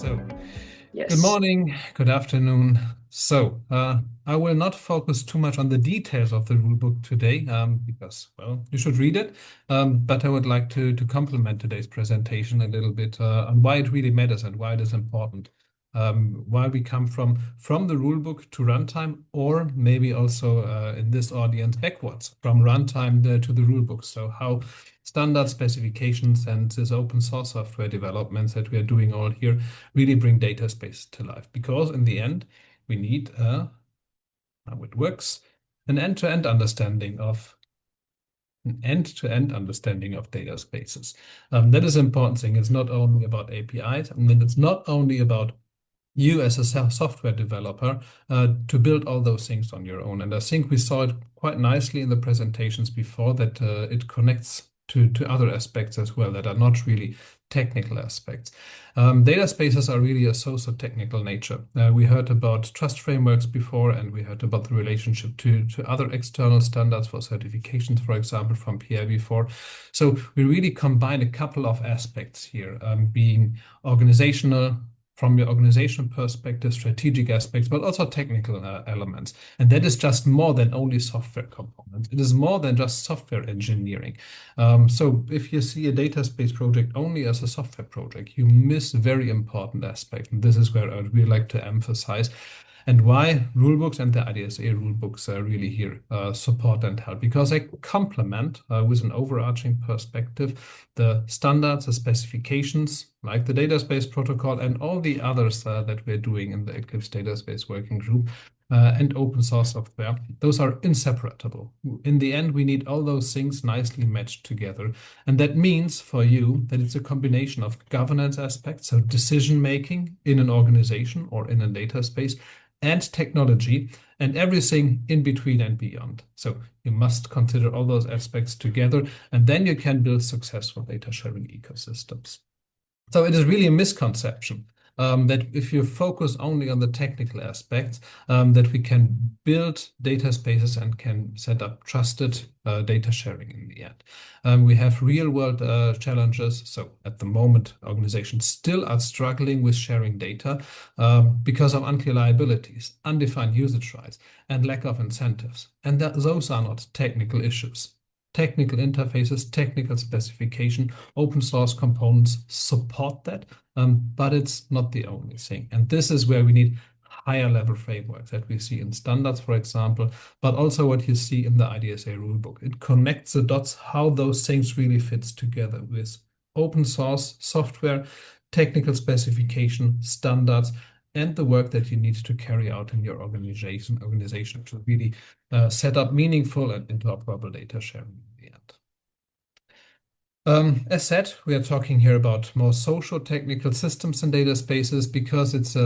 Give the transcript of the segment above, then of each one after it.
So, good Yes. morning, good afternoon. I will not focus too much on the details of the rulebook today, because, well, you should read it. But I would like to complement today's presentation a little bit on why it really matters and why it is important. Why we come from the rulebook to runtime, or maybe also in this audience backwards from runtime to the rulebook. So how standard specifications and this open source software developments that we are doing all here really bring data space to life. Because in the end, we need how it works, an end-to-end understanding of data spaces. That is an important thing. It's not only about APIs, and then it's not only about you as a software developer to build all those things on your own. And I think we saw it quite nicely in the presentations before that it connects to other aspects as well that are not really technical aspects. Data spaces are really a socio-technical nature. We heard about trust frameworks before, and we heard about the relationship to other external standards for certifications, for example, from PI before. So we really combine a couple of aspects here, being organizational, from your organization perspective, strategic aspects, but also technical elements. And that is just more than only software components. It is more than just software engineering. So if you see a data space project only as a software project, you miss a very important aspect. And this is where I'd really like to emphasize, and why rulebooks and the IDSA rulebooks are really here support and help, because they complement with an overarching perspective the standards, the specifications, like the database protocol and all the others that we're doing in the Eclipse Dataspace Working Group and open source software. Those are inseparable. In the end, we need all those things nicely matched together. And that means for you that it's a combination of governance aspects, so decision making in an organization or in a data space, and technology, and everything in between and beyond. So you must consider all those aspects together, and then you can build successful data sharing ecosystems. So it is really a misconception that if you focus only on the technical aspects, that we can build data spaces and can set up trusted data sharing in the end. We have real world challenges. So at the moment, organizations still are struggling with sharing data because of unclear liabilities, undefined usage rights, and lack of incentives. And those are not technical issues. Technical interfaces, technical specification, open source components support that, but it's not the only thing. And this is where we need higher level frameworks that we see in standards, for example, but also what you see in the IDSA rulebook. It connects the dots, how those things really fits together with open source software, technical specification, standards, and the work that you need to carry out in your organization to really set up meaningful and interoperable data sharing in the end. As said, we are talking here about more social technical systems and data spaces because it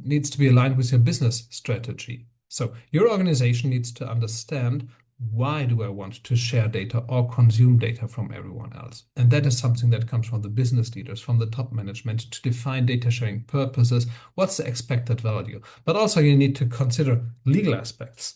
needs to be aligned with your business strategy. So your organization needs to understand, why do I want to share data or consume data from everyone else? And that is something that comes from the business leaders, from the top management, to define data sharing purposes. What's the expected value? But also you need to consider legal aspects.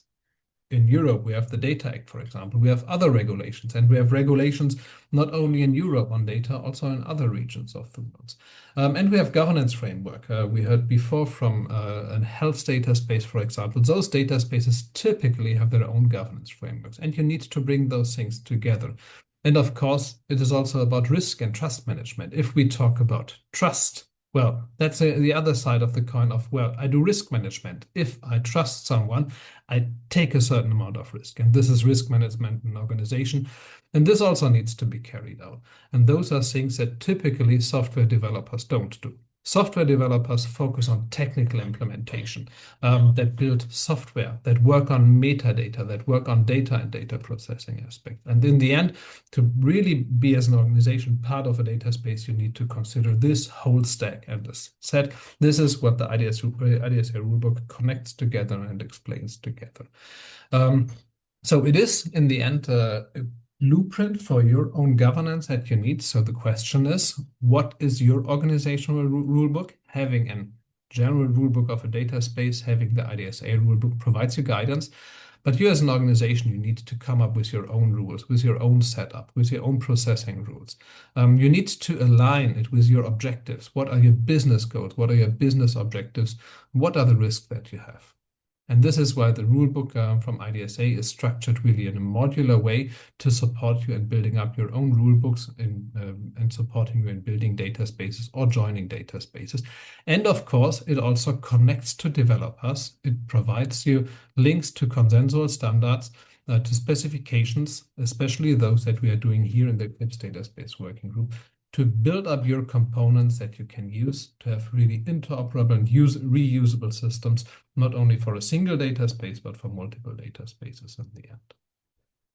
In Europe, we have the Data Act, for example. We have other regulations, and we have regulations not only in Europe on data, also in other regions of the world. And we have governance framework. We heard before from a health data space, for example. Those data spaces typically have their own governance frameworks, and you need to bring those things together. And of course, it is also about risk and trust management. If we talk about trust, well, that's the other side of the coin of, well, I do risk management. If I trust someone, I take a certain amount of risk. And this is risk management in an organization. And this also needs to be carried out. And those are things that typically software developers don't do. Software developers focus on technical implementation, that build software, that work on metadata, that work on data and data processing aspects. And in the end, to really be as an organization part of a data space, you need to consider this whole stack. And as said, this is what the IDSA rulebook connects together and explains together. So it is, in the end, a blueprint for your own governance that you need. So the question is, what is your organizational rulebook? Having a general rulebook of a data space, having the IDSA rulebook provides you guidance. But you as an organization, you need to come up with your own rules, with your own setup, with your own processing rules. You need to align it with your objectives. What are your business goals? What are your business objectives? What are the risks that you have? And this is why the rulebook from IDSA is structured really in a modular way to support you in building up your own rulebooks and supporting you in building data spaces or joining data spaces. And of course, it also connects to developers. It provides you links to consensual standards, to specifications, especially those that we are doing here in the Eclipse Dataspace Working Group, to build up your components that you can use to have really interoperable and reusable systems, not only for a single data space, but for multiple data spaces in the end.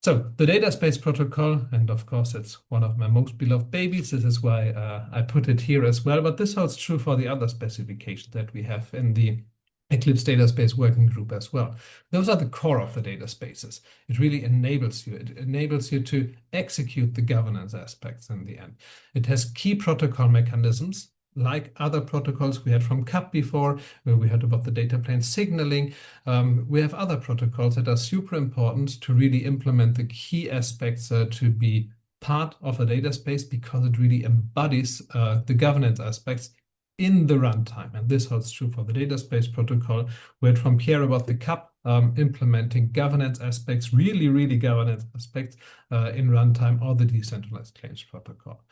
So the dataspace protocol, and of course, it's one of my most beloved babies. This is why I put it here as well. But this holds true for the other specifications that we have in the Eclipse Dataspace Working Group as well. Those are the core of the data spaces. It really enables you. It enables you to execute the governance aspects in the end. It has key protocol mechanisms, like other protocols we had from CAP before, where we heard about the data plane signaling. We have other protocols that are super important to really implement the key aspects to be part of a data space, because it really embodies the governance aspects in the runtime. And this holds true for the dataspace protocol. We heard from Pierre about the CAP implementing governance aspects, really governance aspects in runtime, or the decentralized claims protocol.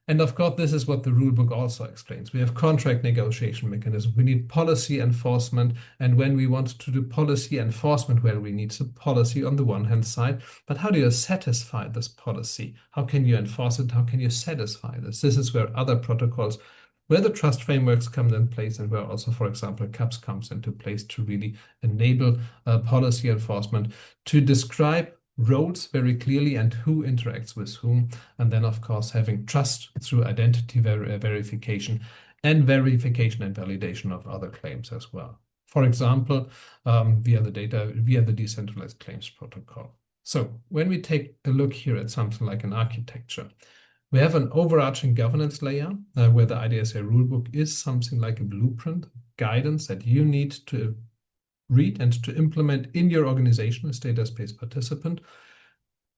And of course, this is what the rulebook also explains. We have contract negotiation mechanism. We need policy enforcement. And when we want to do policy enforcement, where we need some policy on the one hand side, but how do you satisfy this policy? How can you enforce it? How can you satisfy this? This is where other protocols, where the trust frameworks come in place, and where also, for example, CAPS comes into place to really enable policy enforcement, to describe roles very clearly and who interacts with whom. And then, of course, having trust through identity verification and verification and validation of other claims as well. For example, via the decentralized claims protocol. So when we take a look here at something like an architecture, we have an overarching governance layer where the IDSA rulebook is something like a blueprint, guidance that you need to read and to implement in your organization as data space participant,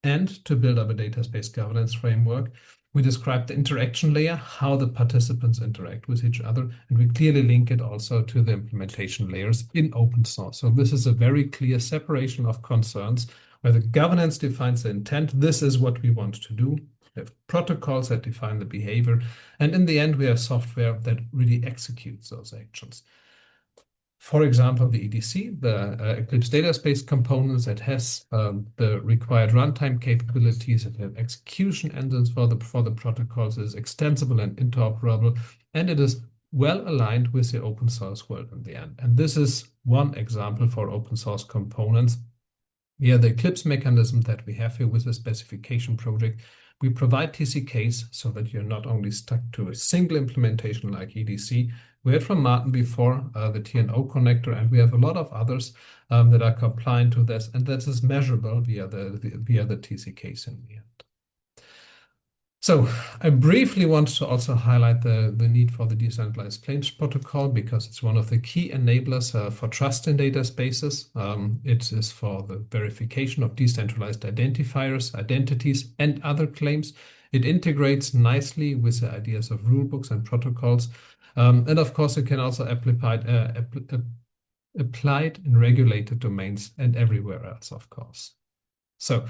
and to build up a data space governance framework. We describe the interaction layer, how the participants interact with each other, and we clearly link it also to the implementation layers in open source. So this is a very clear separation of concerns where the governance defines the intent. This is what we want to do. We have protocols that define the behavior, and in the end, we have software that really executes those actions. For example, the EDC, the Eclipse Dataspace components that has the required runtime capabilities, that have execution engines for the protocols, is extensible and interoperable, and it is well aligned with the open source world in the end. And this is one example for open source components. Via the Eclipse mechanism that we have here with the specification project, we provide TCKs so that you're not only stuck to a single implementation like EDC. We had from Martin before the TNO connector, and we have a lot of others that are compliant to this, and that is measurable via the TCKs in the end. So I briefly want to also highlight the need for the decentralized claims protocol, because it's one of the key enablers for trust in data spaces. It is for the verification of decentralized identifiers, identities, and other claims. It integrates nicely with the ideas of rulebooks and protocols. And of course, it can also applied in regulated domains and everywhere else, of course. So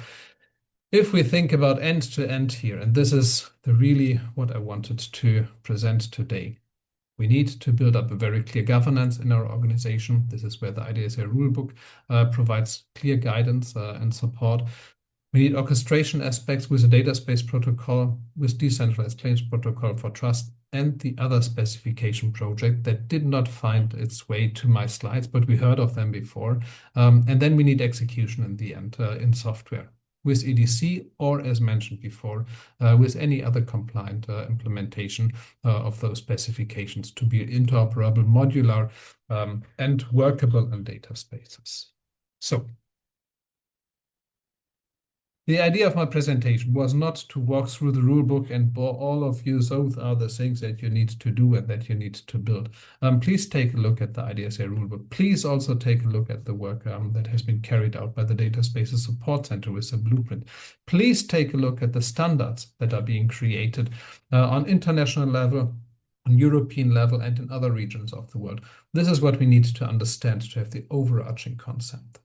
if we think about end to end here, and this is really what I wanted to present today, we need to build up a very clear governance in our organization. This is where the IDSA Rulebook provides clear guidance and support. We need orchestration aspects with a data space protocol, with decentralized claims protocol for trust, and the other specification project that did not find its way to my slides, but we heard of them before. And then we need execution in the end in software with EDC, or as mentioned before, with any other compliant implementation of those specifications to be interoperable, modular, and workable in data spaces. So The idea of my presentation was not to walk through the rule book and bore all of you. Those are the things that you need to do and that you need to build. Please take a look at the IDSA Rulebook. Please also take a look at the work that has been carried out by the Data Spaces Support Center with the blueprint. Please take a look at the standards that are being created on international level, on European level, and in other regions of the world. This is what we need to understand to have the overarching concept.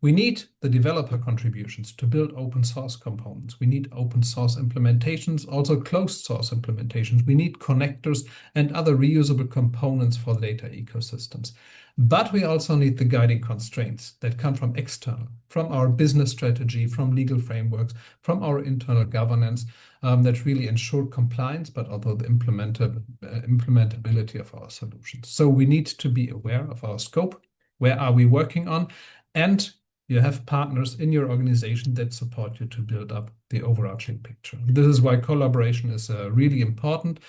We need the developer contributions to build open source components. We need open source implementations, also closed source implementations. We need connectors and other reusable components for the data ecosystems. But we also need the guiding constraints that come from external, from our business strategy, from legal frameworks, from our internal governance that really ensure compliance, but also the implementability of our solutions. So we need to be aware of our scope. Where are we working on? And you have partners in your organization that support you to build up the overarching picture. This is why collaboration is really important.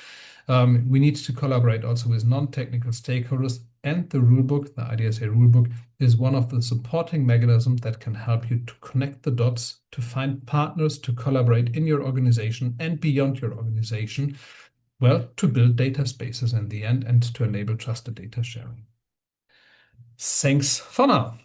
We need to collaborate also with non-technical stakeholders, and the rulebook, the IDSA rulebook, is one of the supporting mechanisms that can help you to connect the dots, to find partners, to collaborate in your organization and beyond your organization, well, to build data spaces in the end and to enable trusted data sharing. Thanks for now.